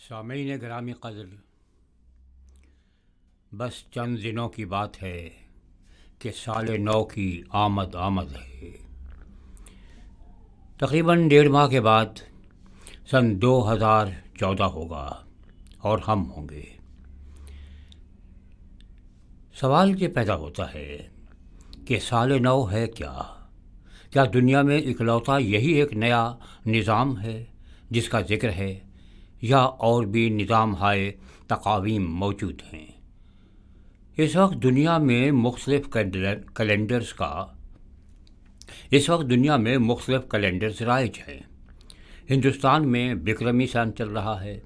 سامعین گرامی قدر، بس چند دنوں کی بات ہے کہ سال نو کی آمد ہے۔ تقریباً 1.5 ماہ کے بعد سن 2014 ہوگا اور ہم ہوں گے۔ سوال یہ پیدا ہوتا ہے کہ سال نو ہے کیا دنیا میں اکلوتا یہی ایک نیا نظام ہے جس کا ذکر ہے، یا اور بھی نظام ہائے تقاویم موجود ہیں؟ اس وقت دنیا میں مختلف کیلنڈرز رائج ہیں۔ ہندوستان میں بکرمی سن چل رہا ہے،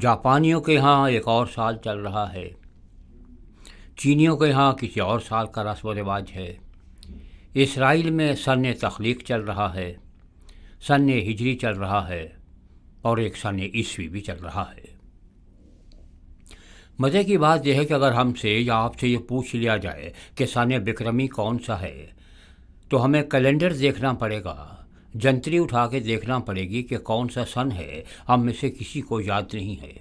جاپانیوں کے ہاں ایک اور سال چل رہا ہے، چینیوں کے ہاں کسی اور سال کا رسم و رواج ہے، اسرائیل میں سن تخلیق چل رہا ہے، سن ہجری چل رہا ہے، اور ایک سن عیسوی بھی چل رہا ہے۔ مزے کی بات یہ ہے کہ اگر ہم سے یا آپ سے یہ پوچھ لیا جائے کہ سن بکرمی کون سا ہے، تو ہمیں کیلنڈر دیکھنا پڑے گا، جنتری اٹھا کے دیکھنا پڑے گی کہ کون سا سن ہے، ہم میں سے کسی کو یاد نہیں ہے۔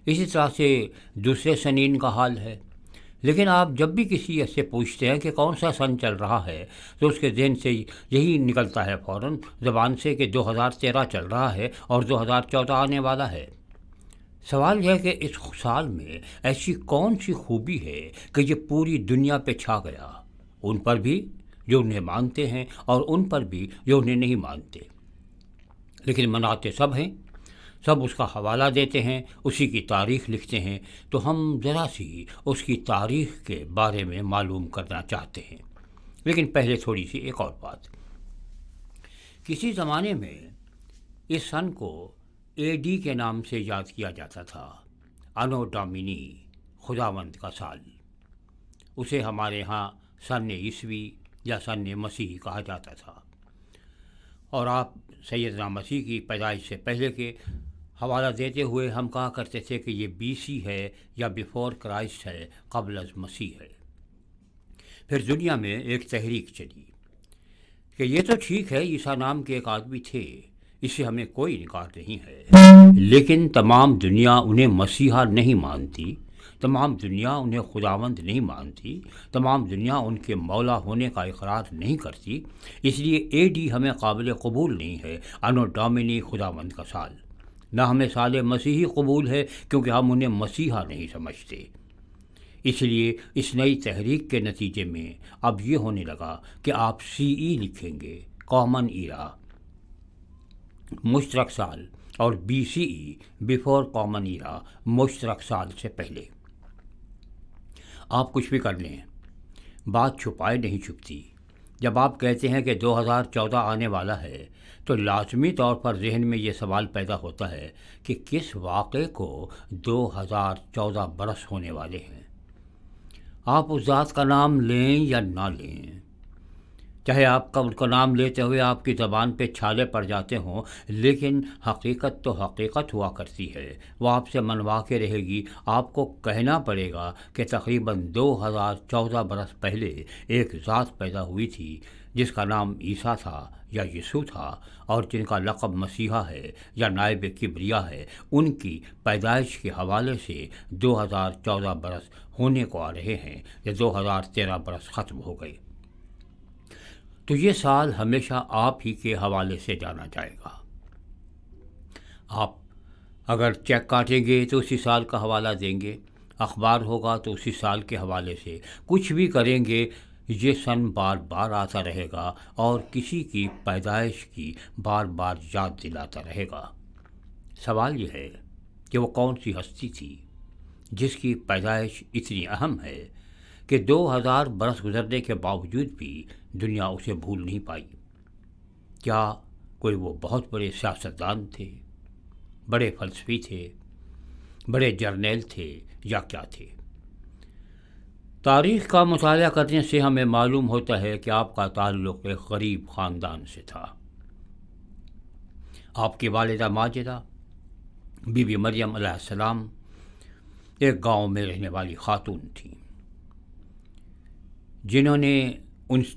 اسی طرح سے دوسرے سنین کا حال ہے۔ لیکن آپ جب بھی کسی سے پوچھتے ہیں کہ کون سا سن چل رہا ہے، تو اس کے ذہن سے یہی نکلتا ہے فوراً زبان سے کہ 2013 چل رہا ہے اور 2014 آنے والا ہے۔ سوال یہ ہے کہ اس سال میں ایسی کون سی خوبی ہے کہ یہ پوری دنیا پہ چھا گیا، ان پر بھی جو انہیں مانتے ہیں اور ان پر بھی جو انہیں نہیں مانتے، لیکن مناتے سب ہیں، سب اس کا حوالہ دیتے ہیں، اسی کی تاریخ لکھتے ہیں۔ تو ہم ذرا سی اس کی تاریخ کے بارے میں معلوم کرنا چاہتے ہیں۔ لیکن پہلے تھوڑی سی ایک اور بات۔ کسی زمانے میں اس سن کو اے ڈی کے نام سے یاد کیا جاتا تھا، انو ڈومینی، خداوند کا سال۔ اسے ہمارے ہاں سن عیسوی یا سن مسیحی کہا جاتا تھا، اور آپ سیدنا مسیح کی پیدائش سے پہلے کے حوالہ دیتے ہوئے ہم کہا کرتے تھے کہ یہ BC ہے یا بیفور کرائسٹ ہے، قبل از مسیح ہے۔ پھر دنیا میں ایک تحریک چلی کہ یہ تو ٹھیک ہے، عیسیٰ نام کے ایک آدمی تھے، اس سے ہمیں کوئی انکار نہیں ہے، لیکن تمام دنیا انہیں مسیحا نہیں مانتی، تمام دنیا انہیں خداوند نہیں مانتی، تمام دنیا ان کے مولا ہونے کا اقرار نہیں کرتی، اس لیے AD ہمیں قابل قبول نہیں ہے، انو ڈومینی، خداوند کا سال۔ نہ ہمیں سال مسیحی قبول ہے کیونکہ ہم انہیں مسیحا نہیں سمجھتے۔ اس لیے اس نئی تحریک کے نتیجے میں اب یہ ہونے لگا کہ آپ CE لکھیں گے، کامن ایرا، مشترک سال، اور BCE، بیفور کامن ایرا، مشترک سال سے پہلے۔ آپ کچھ بھی کر لیں، بات چھپائے نہیں چھپتی۔ جب آپ کہتے ہیں کہ 2014 آنے والا ہے، تو لازمی طور پر ذہن میں یہ سوال پیدا ہوتا ہے کہ کس واقعے کو 2014 برس ہونے والے ہیں۔ آپ اس ذات کا نام لیں یا نہ لیں، چاہے آپ کا ان کا نام لیتے ہوئے آپ کی زبان پہ چھالے پڑ جاتے ہوں، لیکن حقیقت تو حقیقت ہوا کرتی ہے، وہ آپ سے منوا کے رہے گی۔ آپ کو کہنا پڑے گا کہ تقریباً 2014 برس پہلے ایک ذات پیدا ہوئی تھی جس کا نام عیسیٰ تھا یا یسوع تھا، اور جن کا لقب مسیحا ہے یا نائب کبریا ہے، ان کی پیدائش کے حوالے سے 2014 برس ہونے کو آ رہے ہیں، یا 2013 برس ختم ہو گئے۔ تو یہ سال ہمیشہ آپ ہی کے حوالے سے جانا جائے گا۔ آپ اگر چیک کاٹیں گے تو اسی سال کا حوالہ دیں گے، اخبار ہوگا تو اسی سال کے حوالے سے کچھ بھی کریں گے، یہ سن بار بار آتا رہے گا اور کسی کی پیدائش کی بار بار یاد دلاتا رہے گا۔ سوال یہ ہے کہ وہ کون سی ہستی تھی جس کی پیدائش اتنی اہم ہے کہ 2000 برس گزرنے کے باوجود بھی دنیا اسے بھول نہیں پائی؟ کیا کوئی وہ بہت بڑے سیاستدان تھے، بڑے فلسفی تھے، بڑے جرنیل تھے، یا کیا تھے؟ تاریخ کا مطالعہ کرنے سے ہمیں معلوم ہوتا ہے کہ آپ کا تعلق ایک غریب خاندان سے تھا۔ آپ کی والدہ ماجدہ، بی بی مریم علیہ السلام، ایک گاؤں میں رہنے والی خاتون تھیں، جنہوں نے ان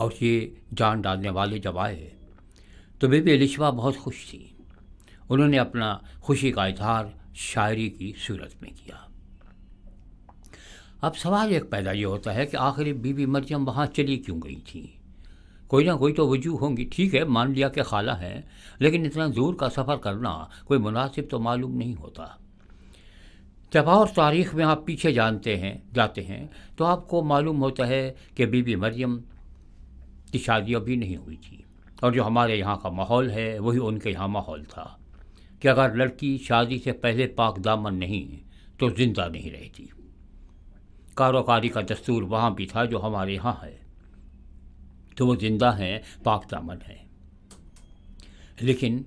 اور یہ جان ڈالنے والے جب آئے تو بی بی الشبا بہت خوش تھی. انہوں نے اپنا خوشی کا اظہار شاعری کی صورت میں کیا. اب سوال ایک پیدا یہ ہوتا ہے کہ آخر بی بی مریم وہاں چلی کیوں گئی تھی؟ کوئی نہ کوئی تو وجوہ ہوں گی. ٹھیک ہے، مان لیا کہ خالہ ہیں، لیکن اتنا دور کا سفر کرنا کوئی مناسب تو معلوم نہیں ہوتا. جب اور تاریخ میں آپ پیچھے جاتے ہیں تو آپ کو معلوم ہوتا ہے کہ بی بی مریم کی شادی ابھی نہیں ہوئی تھی، اور جو ہمارے یہاں کا ماحول ہے وہی ان کے یہاں ماحول تھا کہ اگر لڑکی شادی سے پہلے پاک دامن نہیں تو زندہ نہیں رہتی. کاروکاری کا دستور وہاں بھی تھا جو ہمارے یہاں ہے، تو وہ زندہ ہیں، پاک دامن ہیں. لیکن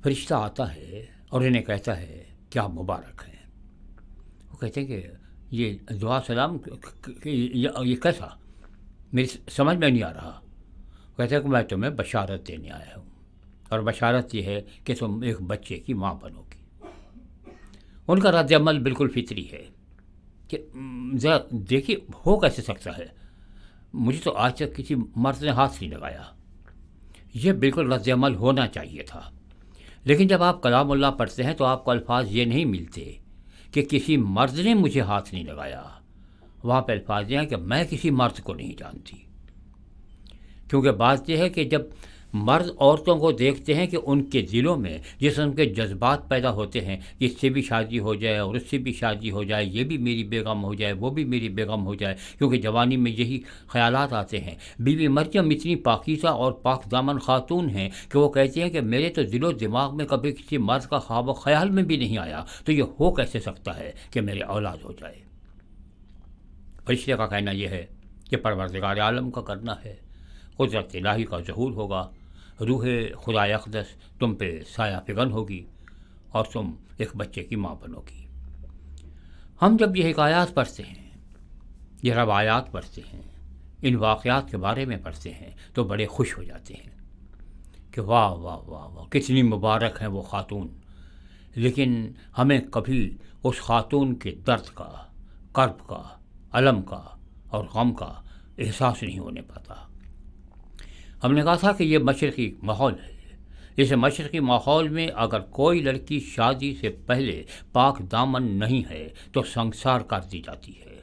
فرشتہ آتا ہے اور انہیں کہتا ہے کیا مبارک ہیں. وہ کہتے ہیں کہ یہ دعا سلام یہ کیسا، میری سمجھ میں نہیں آ رہا. کہتے ہیں کہ میں تمہیں بشارت دینے آیا ہوں، اور بشارت یہ ہے کہ تم ایک بچے کی ماں بنو گی. ان کا رد عمل بالکل فطری ہے کہ ذرا دیکھیے ہو کیسے سکتا ہے، مجھے تو آج تک کسی مرد نے ہاتھ نہیں لگایا. یہ بالکل رد عمل ہونا چاہیے تھا. لیکن جب آپ کلام اللہ پڑھتے ہیں تو آپ کو الفاظ یہ نہیں ملتے کہ کسی مرد نے مجھے ہاتھ نہیں لگایا. وہاں پہ الفاظ یہ ہیں کہ میں کسی مرد کو نہیں جانتی. کیونکہ بات یہ ہے کہ جب مرد عورتوں کو دیکھتے ہیں کہ ان کے دلوں میں جس قسم کے جذبات پیدا ہوتے ہیں کہ اس سے بھی شادی ہو جائے اور اس سے بھی شادی ہو جائے، یہ بھی میری بیگم ہو جائے، وہ بھی میری بیگم ہو جائے، کیونکہ جوانی میں یہی خیالات آتے ہیں. بی بی مریم اتنی پاکیزہ اور پاک دامن خاتون ہیں کہ وہ کہتے ہیں کہ میرے تو دل و دماغ میں کبھی کسی مرد کا خواب و خیال میں بھی نہیں آیا، تو یہ ہو کیسے سکتا ہے کہ میرے اولاد ہو جائے. فرشتے کا کہنا یہ ہے کہ پروردگار عالم کا کرنا ہے، قدرت الہی کا ظہور ہوگا، روح خدا اقدس تم پہ سایہ فگن ہوگی اور تم ایک بچے کی ماں بنو گی. ہم جب یہ حکایات پڑھتے ہیں، یہ روایات پڑھتے ہیں، ان واقعات کے بارے میں پڑھتے ہیں تو بڑے خوش ہو جاتے ہیں کہ واہ واہ واہ واہ کتنی مبارک ہیں وہ خاتون. لیکن ہمیں کبھی اس خاتون کے درد کا، کرب کا، الم کا اور غم کا احساس نہیں ہونے پاتا. ہم نے کہا تھا کہ یہ مشرقی ماحول ہے. اس مشرقی ماحول میں اگر کوئی لڑکی شادی سے پہلے پاک دامن نہیں ہے تو سنسار کر دی جاتی ہے.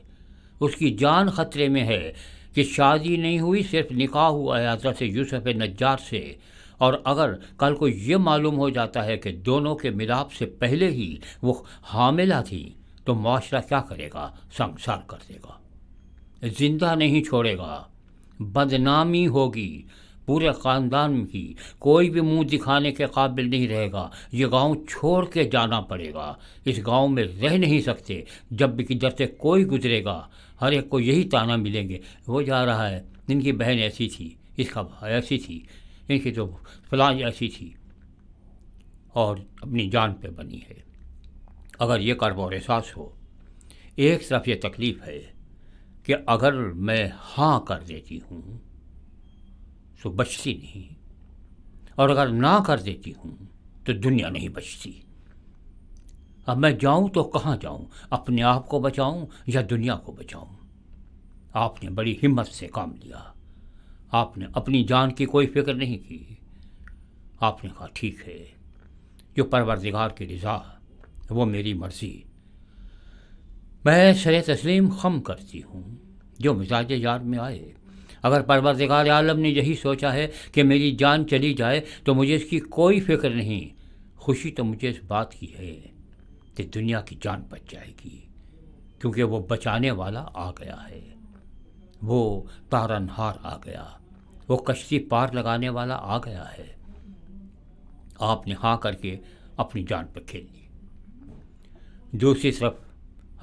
اس کی جان خطرے میں ہے کہ شادی نہیں ہوئی، صرف نکاح ہوا ہے حضرت یوسف نجار سے، اور اگر کل کو یہ معلوم ہو جاتا ہے کہ دونوں کے ملاپ سے پہلے ہی وہ حاملہ تھی تو معاشرہ کیا کرے گا؟ سنسار کر دے گا، زندہ نہیں چھوڑے گا، بدنامی ہوگی پورے خاندان کی، کوئی بھی منہ دکھانے کے قابل نہیں رہے گا. یہ گاؤں چھوڑ کے جانا پڑے گا، اس گاؤں میں رہ نہیں سکتے. جب بھی کدھر سے کوئی گزرے گا ہر ایک کو یہی تانا ملیں گے، وہ جا رہا ہے، ان کی بہن ایسی تھی، اس کا بھائی ایسی تھی، ان کی تو فلاں ایسی تھی، اور اپنی جان پہ بنی ہے. اگر یہ کرب اور احساس ہو، ایک طرف یہ تکلیف ہے کہ اگر میں ہاں کر دیتی ہوں تو بچتی نہیں، اور اگر نہ کر دیتی ہوں تو دنیا نہیں بچتی. اب میں جاؤں تو کہاں جاؤں؟ اپنے آپ کو بچاؤں یا دنیا کو بچاؤں؟ آپ نے بڑی ہمت سے کام لیا. آپ نے اپنی جان کی کوئی فکر نہیں کی. آپ نے کہا ٹھیک ہے، جو پروردگار کی رضا وہ میری مرضی. میں سر تسلیم خم کرتی ہوں جو مزاج یار میں آئے. اگر پروردگار عالم نے یہی سوچا ہے کہ میری جان چلی جائے تو مجھے اس کی کوئی فکر نہیں. خوشی تو مجھے اس بات کی ہے کہ دنیا کی جان بچ جائے گی، کیونکہ وہ بچانے والا آ گیا ہے، وہ تارنہار آ گیا، وہ کشتی پار لگانے والا آ گیا ہے. آپ نے ہاں کر کے اپنی جان پہ کھیل لی. دوسری طرف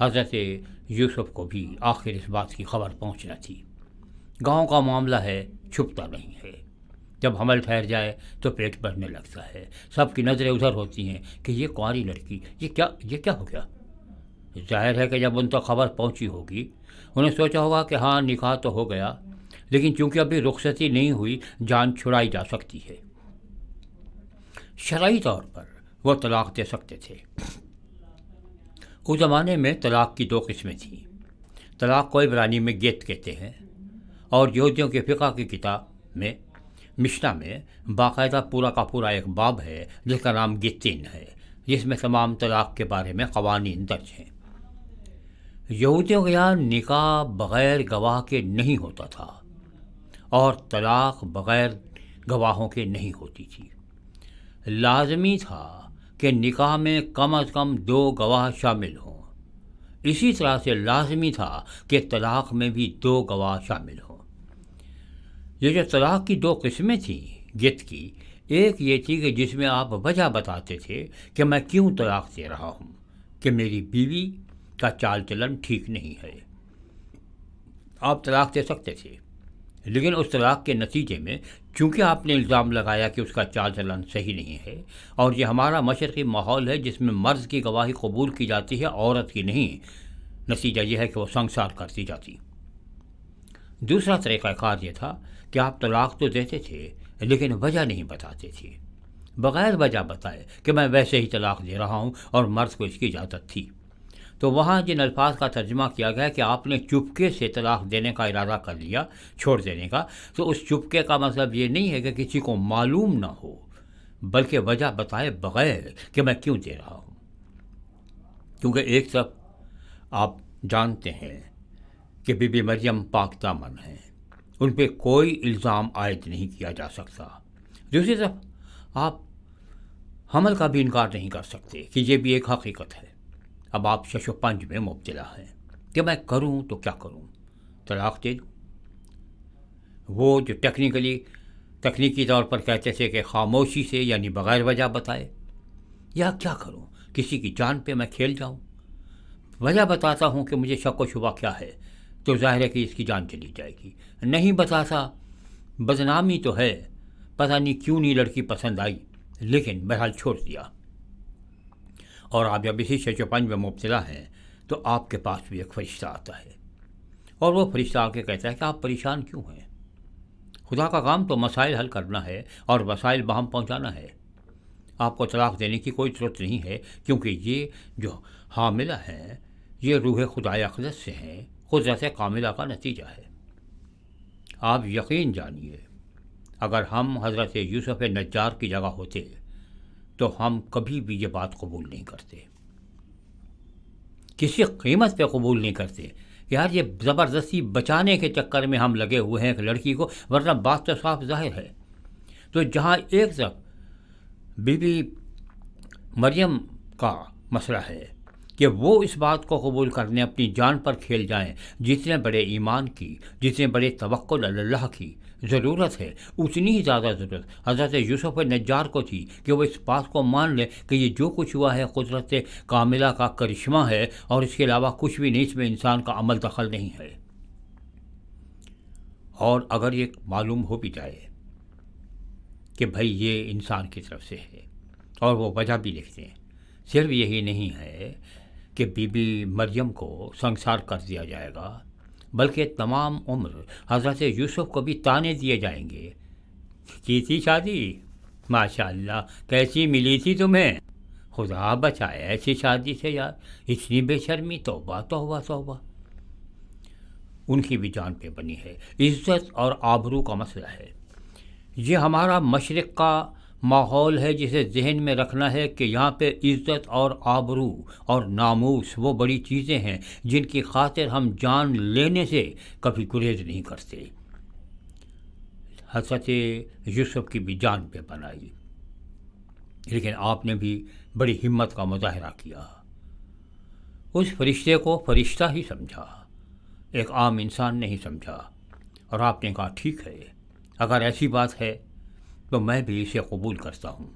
حضرت یوسف کو بھی آخر اس بات کی خبر پہنچنا تھی. گاؤں کا معاملہ ہے، چھپتا نہیں ہے. جب حمل ٹھہر جائے تو پیٹ بڑھنے لگتا ہے. سب کی نظریں ادھر ہوتی ہیں کہ یہ کنواری لڑکی، یہ کیا ہو گیا. ظاہر ہے کہ جب ان تک خبر پہنچی ہوگی انہیں سوچا ہوگا کہ ہاں نکاح تو ہو گیا، لیکن چونکہ ابھی رخصتی نہیں ہوئی جان چھڑائی جا سکتی ہے. شرعی طور پر وہ طلاق دے سکتے تھے. اس زمانے میں طلاق کی دو قسمیں تھیں. طلاق کو عبرانی میں گیت کہتے ہیں، اور یہودیوں کے فقہ کی کتاب میں مشنا میں باقاعدہ پورا کا پورا ایک باب ہے جس کا نام گتین ہے، جس میں تمام طلاق کے بارے میں قوانین درج ہیں۔ یہودیوں کے یہاں نکاح بغیر گواہ کے نہیں ہوتا تھا اور طلاق بغیر گواہوں کے نہیں ہوتی تھی۔ لازمی تھا کہ نکاح میں کم از کم 2 گواہ شامل ہوں، اسی طرح سے لازمی تھا کہ طلاق میں بھی 2 گواہ شامل ہوں۔ یہ جو طلاق کی 2 قسمیں تھیں گت کی، ایک یہ تھی کہ جس میں آپ وجہ بتاتے تھے کہ میں کیوں طلاق دے رہا ہوں، کہ میری بیوی کا چال چلن ٹھیک نہیں ہے۔ آپ طلاق دے سکتے تھے، لیکن اس طلاق کے نتیجے میں چونکہ آپ نے الزام لگایا کہ اس کا چال چلن صحیح نہیں ہے، اور یہ ہمارا مشرقی ماحول ہے جس میں مرد کی گواہی قبول کی جاتی ہے، عورت کی نہیں، نتیجہ یہ ہے کہ وہ سنگسار کرتی جاتی۔ دوسرا طریقہ کار یہ تھا کہ آپ طلاق تو دیتے تھے لیکن وجہ نہیں بتاتے تھے، بغیر وجہ بتائے کہ میں ویسے ہی طلاق دے رہا ہوں اور مرد کو اس کی اجازت تھی۔ تو وہاں جن الفاظ کا ترجمہ کیا گیا کہ آپ نے چپکے سے طلاق دینے کا ارادہ کر لیا، چھوڑ دینے کا، تو اس چپکے کا مطلب یہ نہیں ہے کہ کسی کو معلوم نہ ہو، بلکہ وجہ بتائے بغیر کہ میں کیوں دے رہا ہوں۔ کیونکہ ایک طرف آپ جانتے ہیں کہ بی بی مریم پاک دامن ہیں، ان پہ کوئی الزام عائد نہیں کیا جا سکتا۔ دوسری طرف آپ حمل کا بھی انکار نہیں کر سکتے کہ یہ بھی ایک حقیقت ہے۔ اب آپ شش و پنج میں مبتلا ہیں کہ میں کروں تو کیا کروں، طلاق دے دوں؟ وہ جو تکنیکی طور پر کہتے تھے کہ خاموشی سے یعنی بغیر وجہ بتائے، یا کیا کروں، کسی کی جان پہ میں کھیل جاؤں؟ وجہ بتاتا ہوں کہ مجھے شک و شبہ کیا ہے تو ظاہر ہے کہ اس کی جان چلی جائے گی، نہیں بتاتا بدنامی تو ہے، پتہ نہیں کیوں نہیں لڑکی پسند آئی، لیکن بہرحال چھوڑ دیا۔ اور آپ جب اسی شش و پنج میں مبتلا ہیں تو آپ کے پاس بھی ایک فرشتہ آتا ہے، اور وہ فرشتہ آ کے کہتا ہے کہ آپ پریشان کیوں ہیں؟ خدا کا کام تو مسائل حل کرنا ہے اور وسائل باہم پہنچانا ہے۔ آپ کو طلاق دینے کی کوئی ضرورت نہیں ہے، کیونکہ یہ جو حاملہ ہیں یہ روح خدائے اقدس سے ہیں، قدرت کاملہ کا نتیجہ ہے۔ آپ یقین جانیے، اگر ہم حضرت یوسف نجار کی جگہ ہوتے تو ہم کبھی بھی یہ بات قبول نہیں کرتے، کسی قیمت پہ قبول نہیں کرتے۔ یار یہ زبردستی بچانے کے چکر میں ہم لگے ہوئے ہیں ایک لڑکی کو، ورنہ بات تو صاف ظاہر ہے۔ تو جہاں ایک طرف بی بی مریم کا مسئلہ ہے کہ وہ اس بات کو قبول کرنے اپنی جان پر کھیل جائیں، جتنے بڑے ایمان کی، جتنے بڑے توکل اللہ کی ضرورت ہے، اتنی ہی زیادہ ضرورت حضرت یوسف نجار کو تھی کہ وہ اس بات کو مان لے کہ یہ جو کچھ ہوا ہے قدرت کاملہ کا کرشمہ ہے، اور اس کے علاوہ کچھ بھی نہیں، اس میں انسان کا عمل دخل نہیں ہے۔ اور اگر یہ معلوم ہو بھی جائے کہ بھائی یہ انسان کی طرف سے ہے، اور وہ وجہ بھی لکھتے ہیں، صرف یہی نہیں ہے کہ بی بی مریم کو سنسار کر دیا جائے گا، بلکہ تمام عمر حضرت یوسف کو بھی تانے دیے جائیں گے۔ کی تھی شادی، ماشاء اللہ کیسی ملی تھی تمہیں، خدا بچائے ایسی شادی سے، یار اتنی بے شرمی، توبہ توبہ توبہ۔ ان کی بھی جان پہ بنی ہے۔ عزت اور آبرو کا مسئلہ ہے، یہ ہمارا مشرق کا ماحول ہے جسے ذہن میں رکھنا ہے کہ یہاں پہ عزت اور آبرو اور ناموس وہ بڑی چیزیں ہیں جن کی خاطر ہم جان لینے سے کبھی گریز نہیں کرتے۔ حضرت یوسف کی بھی جان پہ بنائی، لیکن آپ نے بھی بڑی ہمت کا مظاہرہ کیا، اس فرشتے کو فرشتہ ہی سمجھا، ایک عام انسان نہیں سمجھا، اور آپ نے کہا ٹھیک ہے، اگر ایسی بات ہے تو میں بھی اسے قبول کرتا ہوں،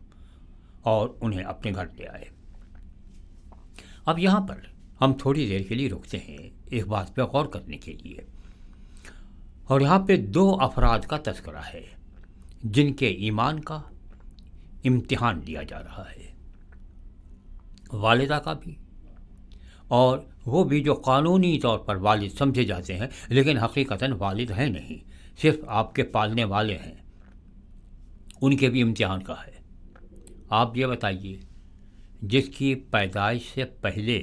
اور انہیں اپنے گھر لے آئے۔ اب یہاں پر ہم تھوڑی دیر کے لیے رکتے ہیں ایک بات پہ غور کرنے کے لیے، اور یہاں پہ 2 افراد کا تذکرہ ہے جن کے ایمان کا امتحان لیا جا رہا ہے، والدہ کا بھی، اور وہ بھی جو قانونی طور پر والد سمجھے جاتے ہیں لیکن حقیقتاً والد ہیں نہیں، صرف آپ کے پالنے والے ہیں، ان کے بھی امتحان کا ہے۔ آپ یہ بتائیے، جس کی پیدائش سے پہلے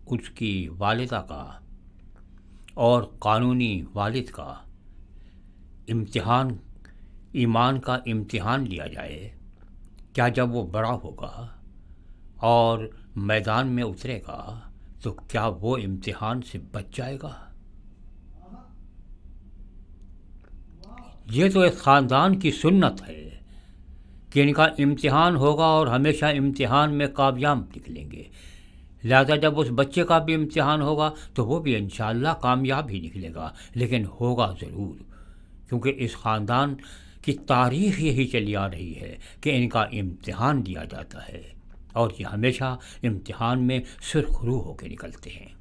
اس کی والدہ کا اور قانونی والد کا امتحان، ایمان کا امتحان لیا جائے، کیا جب وہ بڑا ہوگا اور میدان میں اترے گا تو کیا وہ امتحان سے بچ جائے گا؟ یہ تو ایک خاندان کی سنت ہے کہ ان کا امتحان ہوگا اور ہمیشہ امتحان میں کامیاب نکلیں گے، لہذا جب اس بچے کا بھی امتحان ہوگا تو وہ بھی انشاءاللہ کامیاب ہی نکلے گا، لیکن ہوگا ضرور، کیونکہ اس خاندان کی تاریخ یہی چلی آ رہی ہے کہ ان کا امتحان لیا جاتا ہے اور یہ ہمیشہ امتحان میں سرخرو ہو کے نکلتے ہیں۔